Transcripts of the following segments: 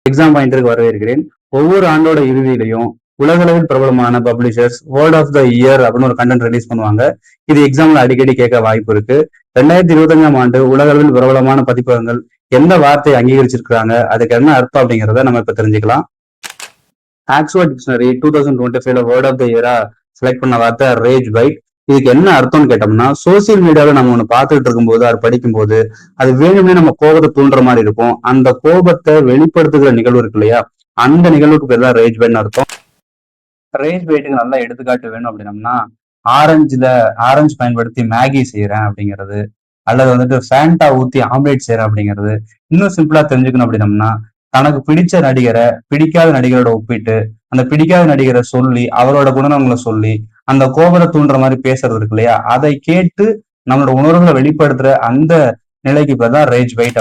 Exam பாயிண்டருக்கு வரவேற்கிறேன். ஒவ்வொரு ஆண்டோட இறுதியிலையும் உலகளவில் பிரபலமான publishers word of the year அப்படின்னு ஒரு கண்டென்ட் ரிலீஸ் பண்ணுவாங்க. இது எக்ஸாம்ல அடிக்கடி கேட்க வாய்ப்பு இருக்கு. 2025ஆம் ஆண்டு உலகளவில் பிரபலமான பதிப்பகங்கள் எந்த வார்த்தையை அங்கீகரிச்சிருக்காங்க, அதுக்கு என்ன அர்த்தம் அப்படிங்கிறத நம்ம இப்ப தெரிஞ்சுக்கலாம். Oxford dictionary 2025 word of the இயரா செலக்ட் பண்ண வார்த்தை ரேஜ் பைட். இதுக்கு என்ன அர்த்தம்னு கேட்டோம்னா, சோசியல் மீடியாவில நம்ம ஒண்ணு பார்த்துட்டு இருக்கும்போது அது படிக்கும்போது அது வேணும்னே நம்ம கோபத்தை தூண்டுற மாதிரி இருக்கும். அந்த கோபத்தை வெளிப்படுத்துகிற நிகழ்வு இருக்கு இல்லையா, அந்த நிகழ்வுக்கு பேர் தான் ரேஜ் பைட்னு அர்த்தம். ரேஜ் பைட்டுக்கு நல்லா எடுத்துக்காட்டு வேணும் அப்படின்னம்னா, ஆரஞ்சு பயன்படுத்தி மேகி செய்யறேன் அப்படிங்கிறது, அல்லது வந்துட்டு ஃபேண்டா ஊத்தி ஆம்லேட் செய்யறேன் அப்படிங்கிறது. இன்னும் சிம்பிளா தெரிஞ்சுக்கணும் அப்படின்னம்னா, தனக்கு பிடிச்ச நடிகரை பிடிக்காத நடிகரோட ஒப்பிட்டு அந்த பிடிக்காத நடிகரை சொல்லி அவரோட குணநலங்களை சொல்லி அந்த கோபத்தை தூண்டுற மாதிரி பேசுறது இருக்கு இல்லையா, அதை கேட்டு நம்மளோட உணர்வுகளை வெளிப்படுத்துற அந்த நிலைக்கு பேர் தான் ரேஜ் பைட்.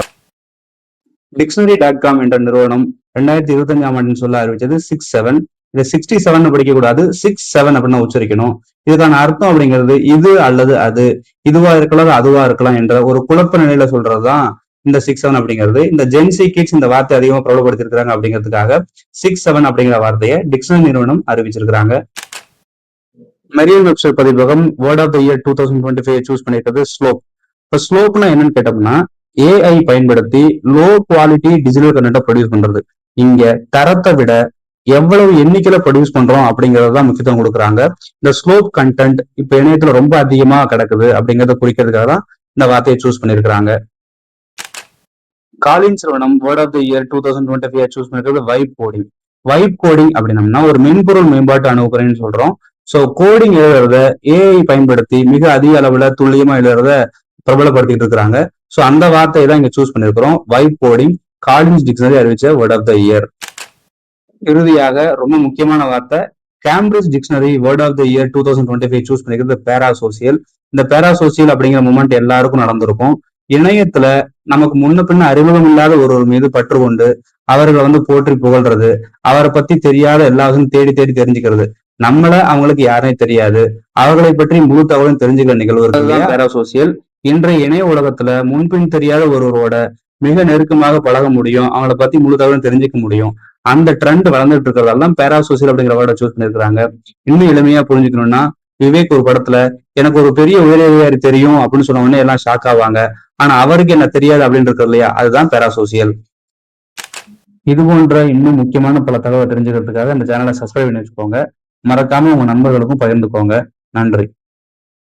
டிக்ஷனரி.com என்ற நிறுவனம் 2025ஆம் ஆண்டுன்னு சொல்ல அறிவிச்சது 67. இதை 67 படிக்க கூடாது, 67 அப்படின்னு உச்சரிக்கணும். இதுக்கான அர்த்தம் அப்படிங்கிறது இது அல்லது அது, இதுவா இருக்கலாம் அதுவா இருக்கலாம் என்ற ஒரு குழப்ப நிலையில சொல்றதுதான் இந்த 67 அப்படிங்கிறது. இந்த ஜென்சி கிட்ஸ் இந்த வார்த்தை அதிகமா பிரபலப்படுத்திருக்காங்க அப்படிங்கிறதுக்காக 67 அப்படிங்கிற வார்த்தையை டிக்ஷனரி நிறுவனம் அறிவிச்சிருக்கிறாங்க. மெரியல் வெப்சைட் பதிப்பகம் word of the year 2025 choose பண்ணிருக்கிறது ஸ்லோப். இப்ப ஸ்லோப்னா என்னன்னு கேட்டோம்னா, ஏஐ பயன்படுத்தி லோ குவாலிட்டி டிஜிட்டல் கண்டென்ட்டை ப்ரொடியூஸ் பண்றது. இங்க தரத்தை விட எவ்வளவு எண்ணிக்கையில ப்ரொடியூஸ் பண்றோம் அப்படிங்கறதுதான் முக்கியத்துவம் கொடுக்குறாங்க. இந்த ஸ்லோப் கண்டென்ட் இப்ப இணையத்துல ரொம்ப அதிகமா கிடக்குது அப்படிங்கறத குறிக்கிறதுக்காக தான் இந்த வார்த்தையை சூஸ் பண்ணிருக்கிறாங்க. காலின்ஸ் நிறுவனம் word of the year 2025 choose பண்ணிருக்கிறது வைப் கோடிங். வைப் கோடிங் அப்படின்னம்னா ஒரு மென்பொருள் மேம்பாட்டு அணுகுமுறைன்னு சொல்றோம். சோ கோடிங் எழுதுறத ஏஐ பயன்படுத்தி மிக அதிக அளவுல துல்லியமா எழுதுறத பிரபலப்படுத்திட்டு இருக்கிறாங்க. சோ அந்த வார்த்தையை தான் இங்க சூஸ் பண்ணிருக்கிறோம். வைப் கோடிங் காலின்ஸ் டிக்ஷனரி அறிவிச்ச வேர்ட் ஆஃப் த இயர். இறுதியாக ரொம்ப முக்கியமான வார்த்தை Cambridge dictionary word of the year 2025 choose பண்ணிக்கிறது பேராசோசியல். இந்த பேராசோசியல் அப்படிங்கிற மூமெண்ட் எல்லாருக்கும் நடந்திருக்கும். இணையத்துல நமக்கு முன்ன பின்ன அறிமுகம் இல்லாத ஒருவர் மீது பற்று கொண்டு அவர்களை போற்றி புகழ்றது, அவரை பத்தி தெரியாத எல்லாத்தையும் தேடி தேடி தெரிஞ்சுக்கிறது, நம்மள அவங்களுக்கு யாருமே தெரியாது, அவர்களை பற்றி முழு தகவலும் தெரிஞ்சுக்கிற நிகழ்வு பேராசோசியல். இன்றைய இணைய உலகத்துல முன்பின் தெரியாத ஒருவரோட மிக நெருக்கமாக பழக முடியும், அவங்கள பத்தி முழு தகவலும் தெரிஞ்சுக்க முடியும். அந்த ட்ரெண்ட் வளர்ந்துட்டு இருக்கிறதால பேராசோசியல் அப்படிங்கிற வேர்டை சூஸ் பண்ணிருக்காங்க. இன்னும் எளிமையா புரிஞ்சுக்கணும்னா, விவேக் ஒரு படத்துல எனக்கு ஒரு பெரிய உயரதிகாரி தெரியும் அப்படின்னு சொன்ன உடனே எல்லாம் ஷாக் ஆவாங்க, ஆனா அவருக்கு என்ன தெரியாது அப்படின்னு இருக்கு இல்லையா, அதுதான் பேராசோசியல். இது போன்ற இன்னும் முக்கியமான பல தகவல் தெரிஞ்சுக்கிறதுக்காக இந்த சேனலை சப்ஸ்கிரைப் பண்ணி வச்சுக்கோங்க. மறக்காம உங்க நண்பர்களுக்கும் பகிர்ந்துக்கோங்க. நன்றி.